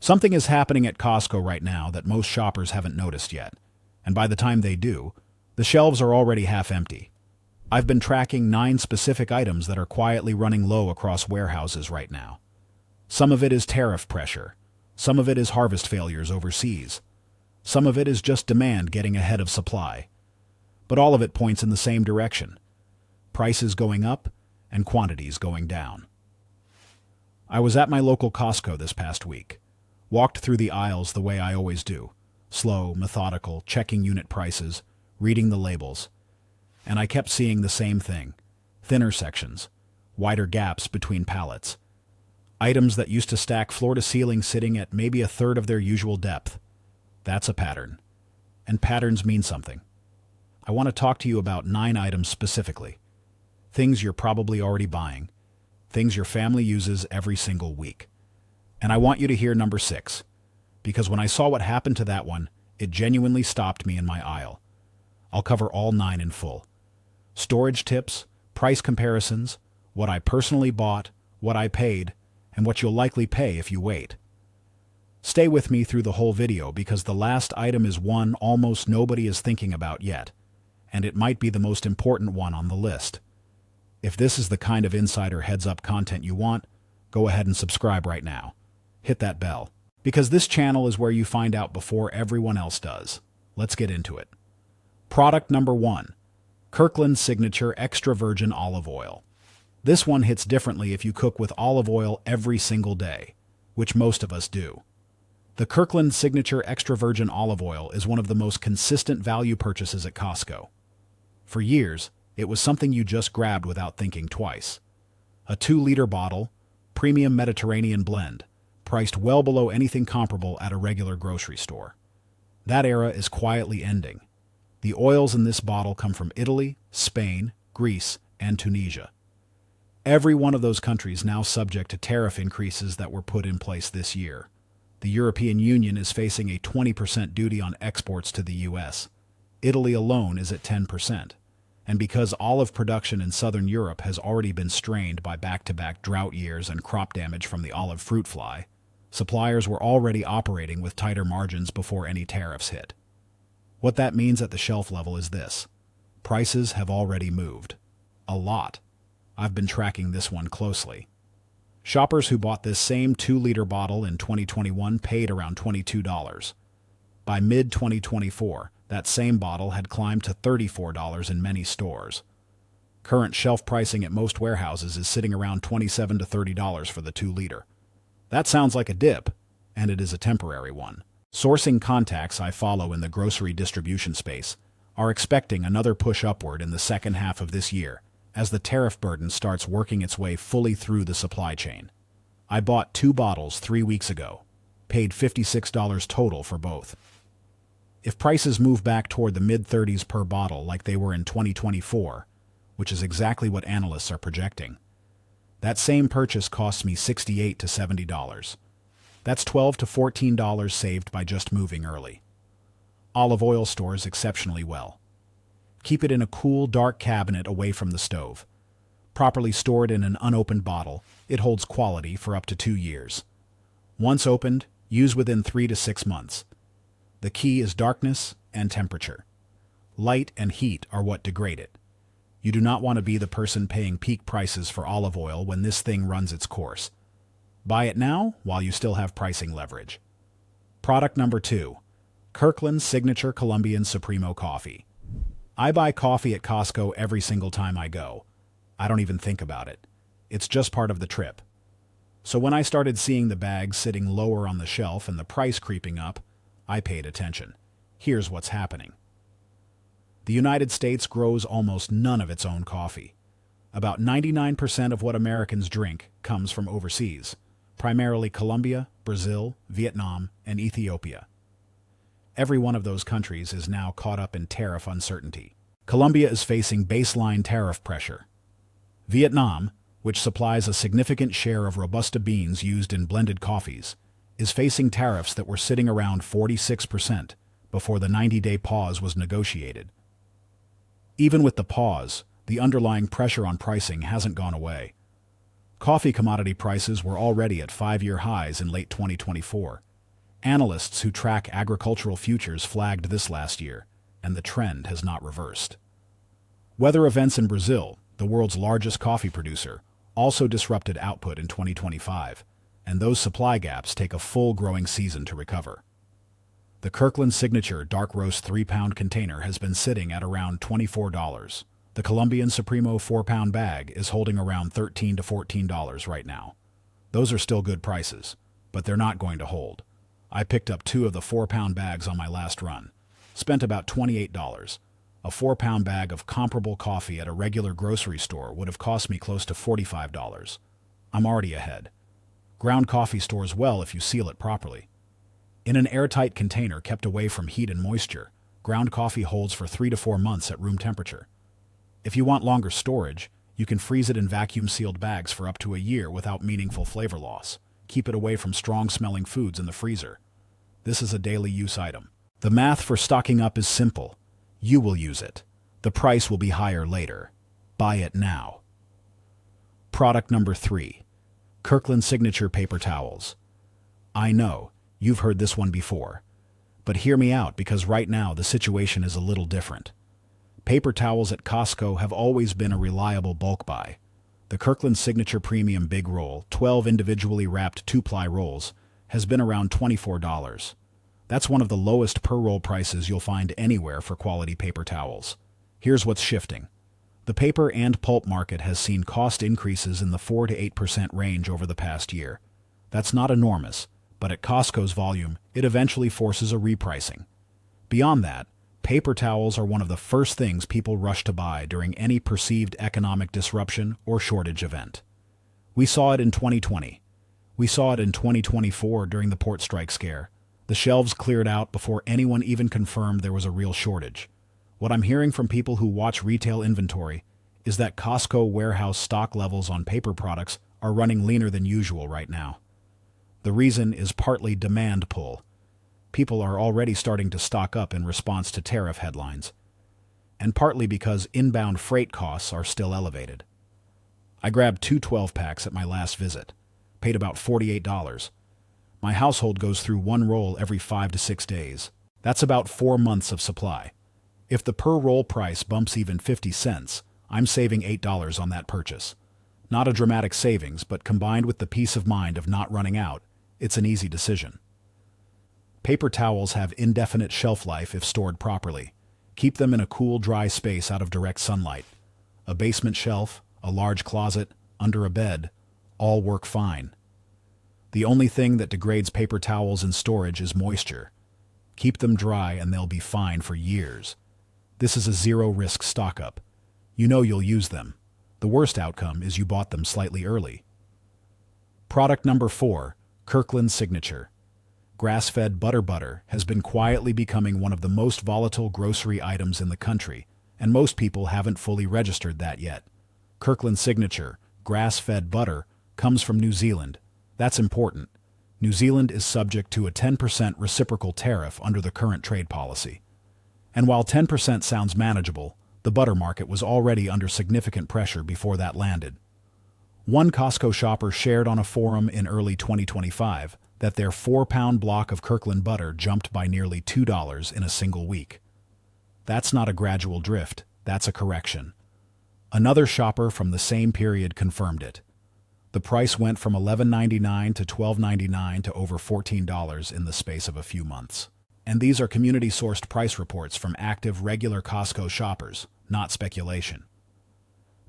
Something is happening at Costco right now that most shoppers haven't noticed yet, and by the time they do, the shelves are already half empty. I've been tracking 9 specific items that are quietly running low across warehouses right now. Some of it is tariff pressure. Some of it is harvest failures overseas. Some of it is just demand getting ahead of supply. But all of it points in the same direction. Prices going up and quantities going down. I was at my local Costco this past week. Walked through the aisles the way I always do. Slow, methodical, checking unit prices, reading the labels. And I kept seeing the same thing. Thinner sections, wider gaps between pallets. Items that used to stack floor to ceiling sitting at maybe a third of their usual depth. That's a pattern. And patterns mean something. I want to talk to you about 9 items specifically. Things you're probably already buying. Things your family uses every single week. And I want you to hear number 6. Because when I saw what happened to that one, it genuinely stopped me in my aisle. I'll cover all 9 in full. Storage tips, price comparisons, what I personally bought, what I paid, and what you'll likely pay if you wait. Stay with me through the whole video because the last item is one almost nobody is thinking about yet, and it might be the most important one on the list. If this is the kind of insider heads-up content you want, go ahead and subscribe right now. Hit that bell, because this channel is where you find out before everyone else does. Let's get into it. Product number 1. Kirkland Signature Extra Virgin Olive Oil. This one hits differently if you cook with olive oil every single day, which most of us do. The Kirkland Signature Extra Virgin Olive Oil is one of the most consistent value purchases at Costco. For years, it was something you just grabbed without thinking twice. A 2-liter bottle, premium Mediterranean blend, priced well below anything comparable at a regular grocery store. That era is quietly ending. The oils in this bottle come from Italy, Spain, Greece, and Tunisia. Every one of those countries now subject to tariff increases that were put in place this year. The European Union is facing a 20% duty on exports to the U.S. Italy alone is at 10%. And because olive production in southern Europe has already been strained by back-to-back drought years and crop damage from the olive fruit fly, suppliers were already operating with tighter margins before any tariffs hit. What that means at the shelf level is this. Prices have already moved. A lot. I've been tracking this one closely. Shoppers who bought this same 2-liter bottle in 2021 paid around $22. By mid-2024, that same bottle had climbed to $34 in many stores. Current shelf pricing at most warehouses is sitting around $27 to $30 for the 2-liter. That sounds like a dip, and it is a temporary one. Sourcing contacts I follow in the grocery distribution space are expecting another push upward in the second half of this year as the tariff burden starts working its way fully through the supply chain. I bought 2 bottles 3 weeks ago, paid $56 total for both. If prices move back toward the mid-30s per bottle like they were in 2024, which is exactly what analysts are projecting, that same purchase costs me $68 to $70. That's $12 to $14 saved by just moving early. Olive oil stores exceptionally well. Keep it in a cool, dark cabinet away from the stove. Properly stored in an unopened bottle, it holds quality for up to 2 years. Once opened, use within 3 to 6 months. The key is darkness and temperature. Light and heat are what degrade it. You do not want to be the person paying peak prices for olive oil when this thing runs its course. Buy it now while you still have pricing leverage. Product number 2. Kirkland Signature Colombian Supremo Coffee. I buy coffee at Costco every single time I go. I don't even think about it. It's just part of the trip. So when I started seeing the bags sitting lower on the shelf and the price creeping up, I paid attention. Here's what's happening. The United States grows almost none of its own coffee. About 99% of what Americans drink comes from overseas, primarily Colombia, Brazil, Vietnam, and Ethiopia. Every one of those countries is now caught up in tariff uncertainty. Colombia is facing baseline tariff pressure. Vietnam, which supplies a significant share of Robusta beans used in blended coffees, is facing tariffs that were sitting around 46% before the 90-day pause was negotiated. Even with the pause, the underlying pressure on pricing hasn't gone away. Coffee commodity prices were already at 5-year highs in late 2024, Analysts who track agricultural futures flagged this last year, and the trend has not reversed. Weather events in Brazil, the world's largest coffee producer, also disrupted output in 2025, and those supply gaps take a full growing season to recover. The Kirkland Signature Dark Roast 3-pound container has been sitting at around $24. The Colombian Supremo 4-pound bag is holding around $13 to $14 right now. Those are still good prices, but they're not going to hold. I picked up 2 of the 4-pound bags on my last run. Spent about $28. A 4-pound bag of comparable coffee at a regular grocery store would have cost me close to $45. I'm already ahead. Ground coffee stores well if you seal it properly. In an airtight container kept away from heat and moisture, ground coffee holds for 3 to 4 months at room temperature. If you want longer storage, you can freeze it in vacuum-sealed bags for up to a year without meaningful flavor loss. Keep it away from strong-smelling foods in the freezer. This is a daily use item. The math for stocking up is simple. You will use it. The price will be higher later. Buy it now. Product number 3. Kirkland Signature Paper Towels. I know, you've heard this one before. But hear me out because right now the situation is a little different. Paper towels at Costco have always been a reliable bulk buy. The Kirkland Signature Premium Big Roll, 12 individually wrapped 2-ply rolls, has been around $24. That's one of the lowest per-roll prices you'll find anywhere for quality paper towels. Here's what's shifting. The paper and pulp market has seen cost increases in the 4 to 8% range over the past year. That's not enormous, but at Costco's volume, it eventually forces a repricing. Beyond that, paper towels are one of the first things people rush to buy during any perceived economic disruption or shortage event. We saw it in 2020. We saw it in 2024 during the port strike scare. The shelves cleared out before anyone even confirmed there was a real shortage. What I'm hearing from people who watch retail inventory is that Costco warehouse stock levels on paper products are running leaner than usual right now. The reason is partly demand pull. People are already starting to stock up in response to tariff headlines, and partly because inbound freight costs are still elevated. I grabbed 2 12-packs at my last visit, paid about $48. My household goes through 1 roll every 5 to 6 days. That's about 4 months of supply. If the per-roll price bumps even 50 cents, I'm saving $8 on that purchase. Not a dramatic savings, but combined with the peace of mind of not running out, it's an easy decision. Paper towels have indefinite shelf life if stored properly. Keep them in a cool, dry space out of direct sunlight. A basement shelf, a large closet, under a bed, all work fine. The only thing that degrades paper towels in storage is moisture. Keep them dry and they'll be fine for years. This is a zero-risk stock-up. You know you'll use them. The worst outcome is you bought them slightly early. Product number 4, Kirkland Signature. Grass-fed butter has been quietly becoming one of the most volatile grocery items in the country, and most people haven't fully registered that yet. Kirkland Signature, grass-fed butter, comes from New Zealand. That's important. New Zealand is subject to a 10% reciprocal tariff under the current trade policy. And while 10% sounds manageable, the butter market was already under significant pressure before that landed. One Costco shopper shared on a forum in early 2025 that their 4-pound block of Kirkland butter jumped by nearly $2 in a single week. That's not a gradual drift, that's a correction. Another shopper from the same period confirmed it. The price went from $11.99 to $12.99 to over $14 in the space of a few months. And these are community-sourced price reports from active, regular Costco shoppers, not speculation.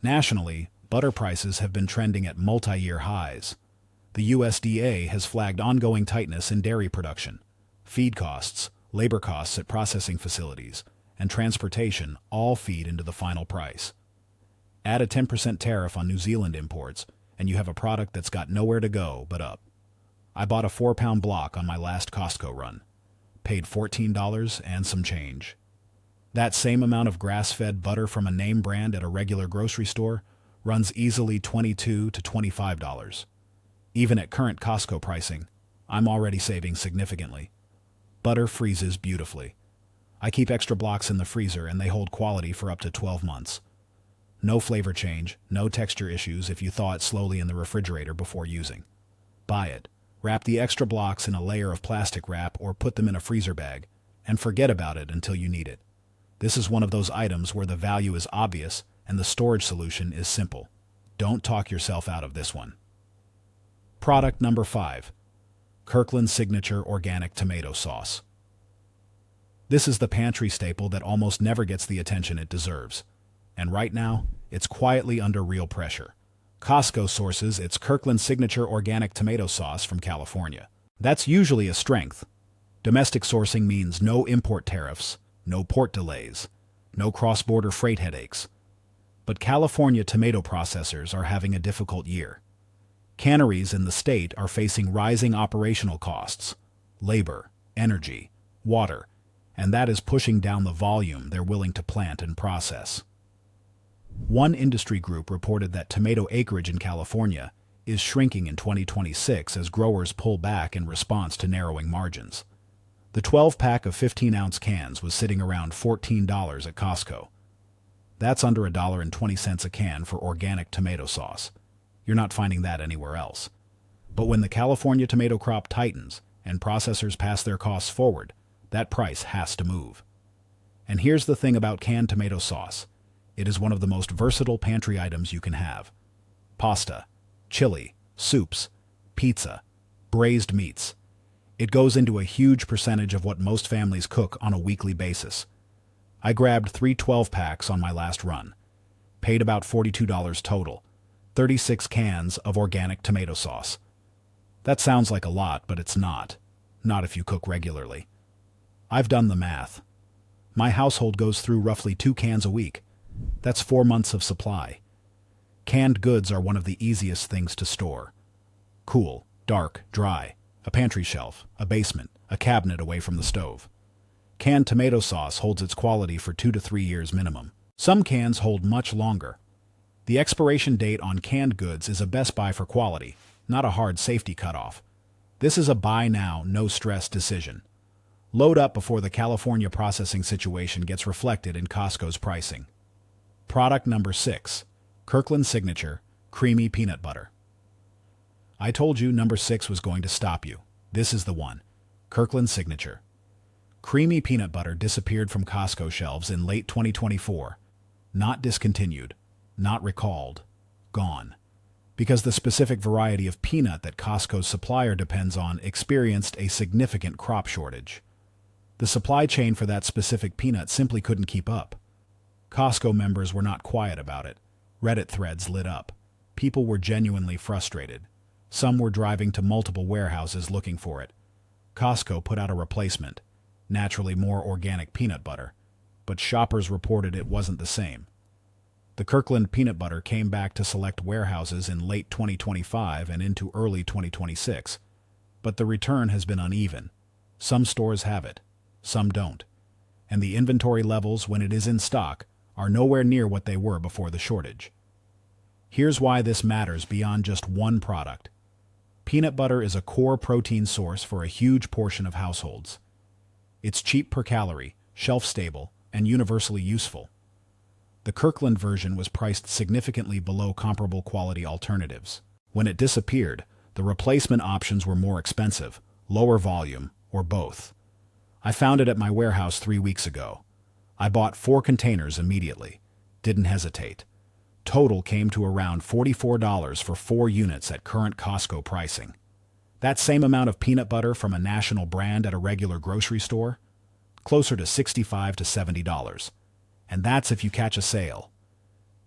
Nationally, butter prices have been trending at multi-year highs. The USDA has flagged ongoing tightness in dairy production. Feed costs, labor costs at processing facilities, and transportation all feed into the final price. Add a 10% tariff on New Zealand imports, and you have a product that's got nowhere to go but up. I bought a 4-pound block on my last Costco run. Paid $14 and some change. That same amount of grass-fed butter from a name brand at a regular grocery store runs easily $22 to $25. Even at current Costco pricing, I'm already saving significantly. Butter freezes beautifully. I keep extra blocks in the freezer and they hold quality for up to 12 months. No flavor change, no texture issues if you thaw it slowly in the refrigerator before using. Buy it. Wrap the extra blocks in a layer of plastic wrap or put them in a freezer bag, and forget about it until you need it. This is one of those items where the value is obvious and the storage solution is simple. Don't talk yourself out of this one. Product number 5. Kirkland Signature Organic Tomato Sauce. This is the pantry staple that almost never gets the attention it deserves. And right now, it's quietly under real pressure. Costco sources its Kirkland Signature Organic Tomato Sauce from California. That's usually a strength. Domestic sourcing means no import tariffs, no port delays, no cross-border freight headaches. But California tomato processors are having a difficult year. Canneries in the state are facing rising operational costs, labor, energy, water, and that is pushing down the volume they're willing to plant and process. One industry group reported that tomato acreage in California is shrinking in 2026 as growers pull back in response to narrowing margins. The 12-pack of 15-ounce cans was sitting around $14 at Costco. That's under $1.20 a can for organic tomato sauce. You're not finding that anywhere else. But when the California tomato crop tightens and processors pass their costs forward, that price has to move. And here's the thing about canned tomato sauce. It is one of the most versatile pantry items you can have. Pasta, chili, soups, pizza, braised meats. It goes into a huge percentage of what most families cook on a weekly basis. I grabbed 3 12-packs on my last run. Paid about $42 total. 36 cans of organic tomato sauce. That sounds like a lot, but it's not. Not if you cook regularly. I've done the math. My household goes through roughly 2 cans a week. That's 4 months of supply. Canned goods are one of the easiest things to store. Cool, dark, dry. A pantry shelf, a basement, a cabinet away from the stove. Canned tomato sauce holds its quality for 2 to 3 years minimum. Some cans hold much longer. The expiration date on canned goods is a best buy for quality, not a hard safety cutoff. This is a buy now, no stress decision. Load up before the California processing situation gets reflected in Costco's pricing. Product number 6. Kirkland Signature Creamy Peanut Butter. I told you number 6 was going to stop you. This is the one. Kirkland Signature. Creamy peanut butter disappeared from Costco shelves in late 2024. Not discontinued. Not recalled. Gone. Because the specific variety of peanut that Costco's supplier depends on experienced a significant crop shortage. The supply chain for that specific peanut simply couldn't keep up. Costco members were not quiet about it. Reddit threads lit up. People were genuinely frustrated. Some were driving to multiple warehouses looking for it. Costco put out a replacement, naturally more organic peanut butter, but shoppers reported it wasn't the same. The Kirkland peanut butter came back to select warehouses in late 2025 and into early 2026, but the return has been uneven. Some stores have it, some don't, and the inventory levels when it is in stock are nowhere near what they were before the shortage. Here's why this matters beyond just one product. Peanut butter is a core protein source for a huge portion of households. It's cheap per calorie, shelf-stable, and universally useful. The Kirkland version was priced significantly below comparable quality alternatives. When it disappeared, the replacement options were more expensive, lower volume, or both. I found it at my warehouse 3 weeks ago. I bought 4 containers immediately. Didn't hesitate. Total came to around $44 for 4 units at current Costco pricing. That same amount of peanut butter from a national brand at a regular grocery store? Closer to $65 to $70. And that's if you catch a sale.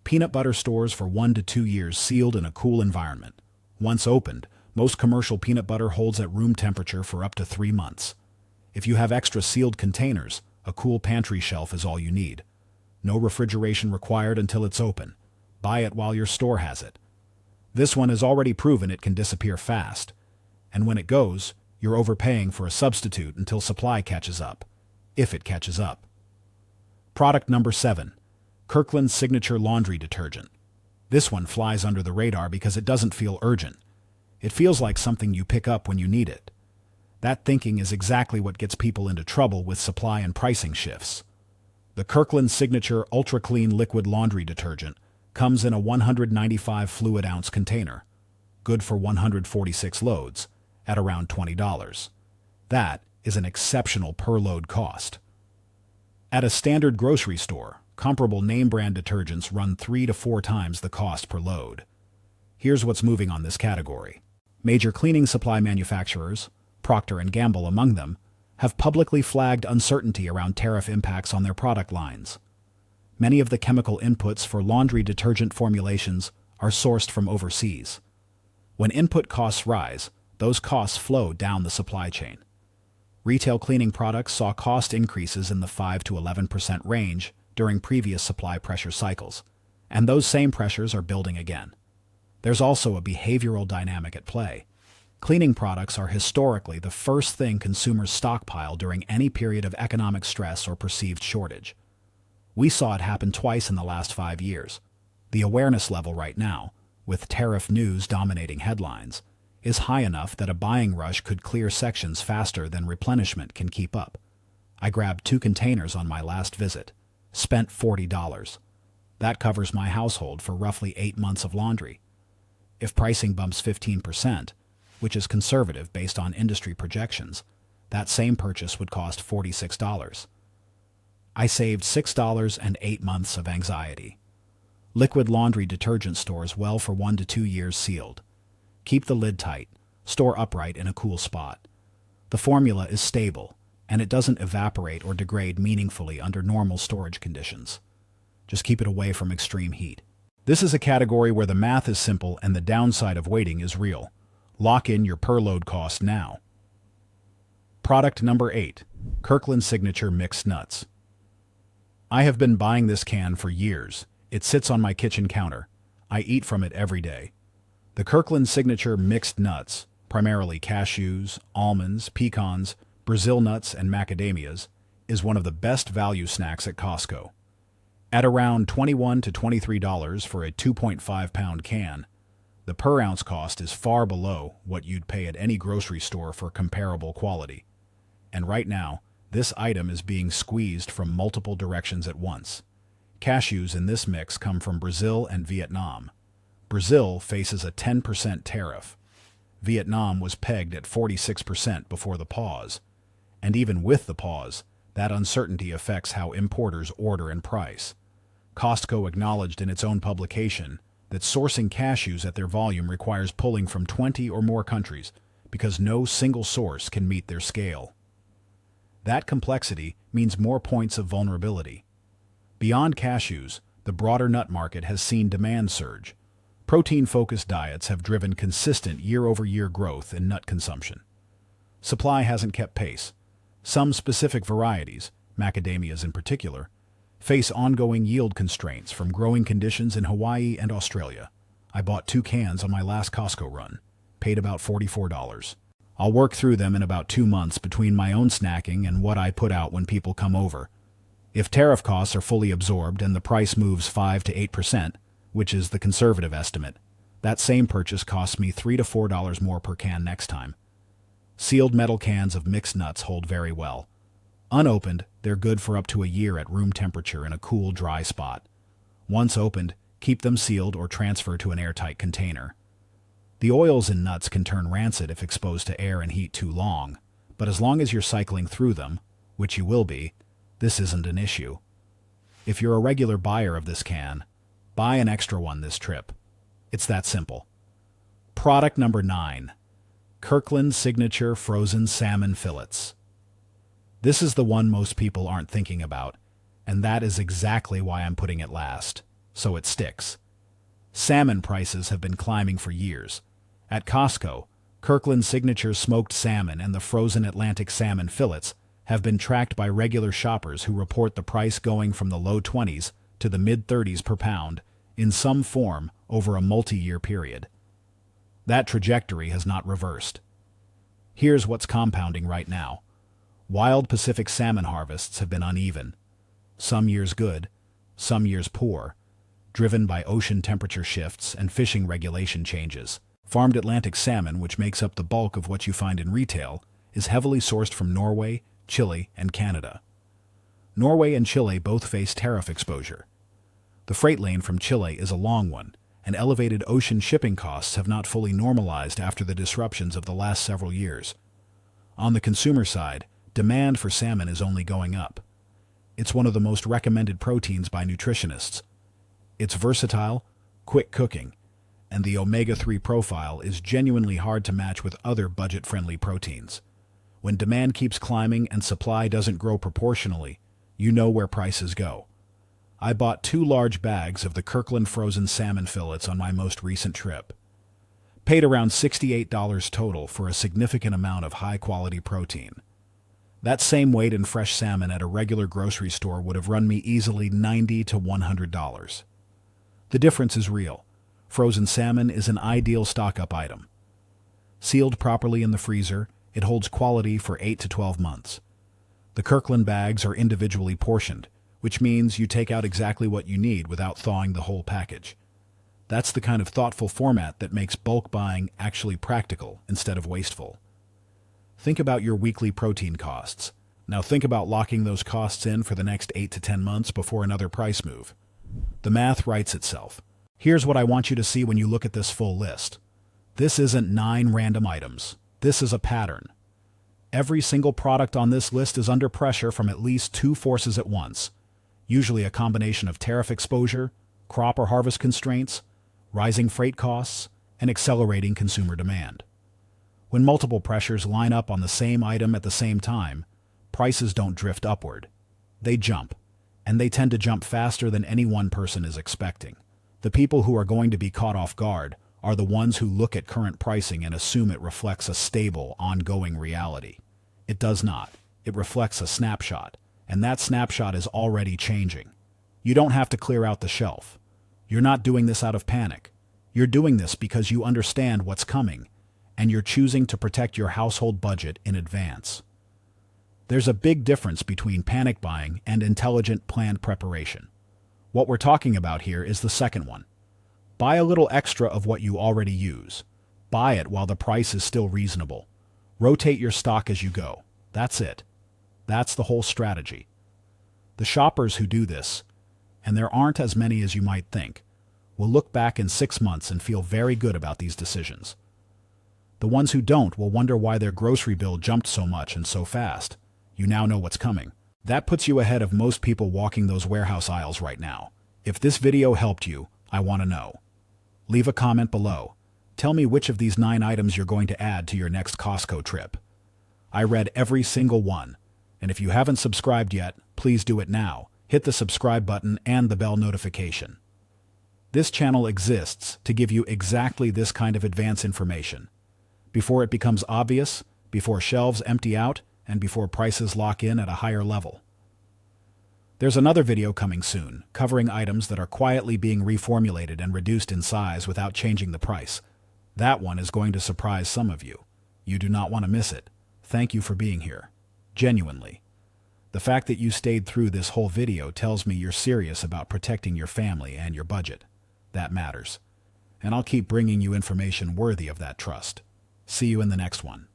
Peanut butter stores for 1 to 2 years sealed in a cool environment. Once opened, most commercial peanut butter holds at room temperature for up to 3 months. If you have extra sealed containers, a cool pantry shelf is all you need. No refrigeration required until it's open. Buy it while your store has it. This one has already proven it can disappear fast. And when it goes, you're overpaying for a substitute until supply catches up. If it catches up. Product number 7. Kirkland Signature Laundry Detergent. This one flies under the radar because it doesn't feel urgent. It feels like something you pick up when you need it. That thinking is exactly what gets people into trouble with supply and pricing shifts. The Kirkland Signature Ultra Clean Liquid Laundry Detergent comes in a 195 fluid ounce container, good for 146 loads, at around $20. That is an exceptional per-load cost. At a standard grocery store, comparable name-brand detergents run 3 to 4 times the cost per load. Here's what's moving on this category. Major cleaning supply manufacturers, Procter & Gamble among them, have publicly flagged uncertainty around tariff impacts on their product lines. Many of the chemical inputs for laundry detergent formulations are sourced from overseas. When input costs rise, those costs flow down the supply chain. Retail cleaning products saw cost increases in the 5 to 11% range during previous supply pressure cycles, and those same pressures are building again. There's also a behavioral dynamic at play. Cleaning products are historically the first thing consumers stockpile during any period of economic stress or perceived shortage. We saw it happen twice in the last 5 years. The awareness level right now, with tariff news dominating headlines, is high enough that a buying rush could clear sections faster than replenishment can keep up. I grabbed 2 containers on my last visit, spent $40. That covers my household for roughly 8 months of laundry. If pricing bumps 15%, which is conservative based on industry projections, that same purchase would cost $46. I saved $6 and 8 months of anxiety. Liquid laundry detergent stores well for 1 to 2 years sealed. Keep the lid tight, store upright in a cool spot. The formula is stable, and it doesn't evaporate or degrade meaningfully under normal storage conditions. Just keep it away from extreme heat. This is a category where the math is simple and the downside of waiting is real. Lock in your per-load cost now. Product number 8, Kirkland Signature Mixed Nuts. I have been buying this can for years. It sits on my kitchen counter. I eat from it every day. The Kirkland Signature Mixed Nuts, primarily cashews, almonds, pecans, Brazil nuts, and macadamias, is one of the best value snacks at Costco. At around $21 to $23 for a 2.5-pound can, the per-ounce cost is far below what you'd pay at any grocery store for comparable quality. And right now, this item is being squeezed from multiple directions at once. Cashews in this mix come from Brazil and Vietnam. Brazil faces a 10% tariff. Vietnam was pegged at 46% before the pause. And even with the pause, that uncertainty affects how importers order and price. Costco acknowledged in its own publication that sourcing cashews at their volume requires pulling from 20 or more countries because no single source can meet their scale. That complexity means more points of vulnerability. Beyond cashews, the broader nut market has seen demand surge. Protein-focused diets have driven consistent year-over-year growth in nut consumption. Supply hasn't kept pace. Some specific varieties, macadamias in particular, face ongoing yield constraints from growing conditions in Hawaii and Australia. I bought 2 cans on my last Costco run, paid about $44. I'll work through them in about 2 months between my own snacking and what I put out when people come over. If tariff costs are fully absorbed and the price moves 5 to 8%, which is the conservative estimate, that same purchase costs me $3 to $4 more per can next time. Sealed metal cans of mixed nuts hold very well. Unopened, they're good for up to a year at room temperature in a cool, dry spot. Once opened, keep them sealed or transfer to an airtight container. The oils in nuts can turn rancid if exposed to air and heat too long, but as long as you're cycling through them, which you will be, this isn't an issue. If you're a regular buyer of this can, buy an extra one this trip. It's that simple. Product number 9, Kirkland Signature Frozen Salmon Fillets. This is the one most people aren't thinking about, and that is exactly why I'm putting it last, so it sticks. Salmon prices have been climbing for years. At Costco, Kirkland Signature smoked salmon and the frozen Atlantic salmon fillets have been tracked by regular shoppers who report the price going from the low 20s to the mid-30s per pound in some form over a multi-year period. That trajectory has not reversed. Here's what's compounding right now. Wild Pacific salmon harvests have been uneven. Some years good, some years poor, driven by ocean temperature shifts and fishing regulation changes. Farmed Atlantic salmon, which makes up the bulk of what you find in retail, is heavily sourced from Norway, Chile, and Canada. Norway and Chile both face tariff exposure. The freight lane from Chile is a long one, and elevated ocean shipping costs have not fully normalized after the disruptions of the last several years. On the consumer side, demand for salmon is only going up. It's one of the most recommended proteins by nutritionists. It's versatile, quick cooking, and the omega-3 profile is genuinely hard to match with other budget-friendly proteins. When demand keeps climbing and supply doesn't grow proportionally, you know where prices go. I bought 2 large bags of the Kirkland frozen salmon fillets on my most recent trip. Paid around $68 total for a significant amount of high-quality protein. That same weight in fresh salmon at a regular grocery store would have run me easily $90 to $100. The difference is real. Frozen salmon is an ideal stock-up item. Sealed properly in the freezer, it holds quality for 8 to 12 months. The Kirkland bags are individually portioned, which means you take out exactly what you need without thawing the whole package. That's the kind of thoughtful format that makes bulk buying actually practical instead of wasteful. Think about your weekly protein costs. Now think about locking those costs in for the next 8 to 10 months before another price move. The math writes itself. Here's what I want you to see when you look at this full list. This isn't 9 random items. This is a pattern. Every single product on this list is under pressure from at least 2 forces at once. Usually a combination of tariff exposure, crop or harvest constraints, rising freight costs, and accelerating consumer demand. When multiple pressures line up on the same item at the same time, prices don't drift upward. They jump, and they tend to jump faster than any one person is expecting. The people who are going to be caught off guard are the ones who look at current pricing and assume it reflects a stable, ongoing reality. It does not. It reflects a snapshot. And that snapshot is already changing. You don't have to clear out the shelf. You're not doing this out of panic. You're doing this because you understand what's coming, and you're choosing to protect your household budget in advance. There's a big difference between panic buying and intelligent planned preparation. What we're talking about here is the second one. Buy a little extra of what you already use. Buy it while the price is still reasonable. Rotate your stock as you go. That's it. That's the whole strategy. The shoppers who do this, and there aren't as many as you might think, will look back in 6 months and feel very good about these decisions. The ones who don't will wonder why their grocery bill jumped so much and so fast. You now know what's coming. That puts you ahead of most people walking those warehouse aisles right now. If this video helped you, I want to know. Leave a comment below. Tell me which of these 9 items you're going to add to your next Costco trip. I read every single one. And if you haven't subscribed yet, please do it now. Hit the subscribe button and the bell notification. This channel exists to give you exactly this kind of advance information. Before it becomes obvious, before shelves empty out, and before prices lock in at a higher level. There's another video coming soon, covering items that are quietly being reformulated and reduced in size without changing the price. That one is going to surprise some of you. You do not want to miss it. Thank you for being here. Genuinely. The fact that you stayed through this whole video tells me you're serious about protecting your family and your budget. That matters. And I'll keep bringing you information worthy of that trust. See you in the next one.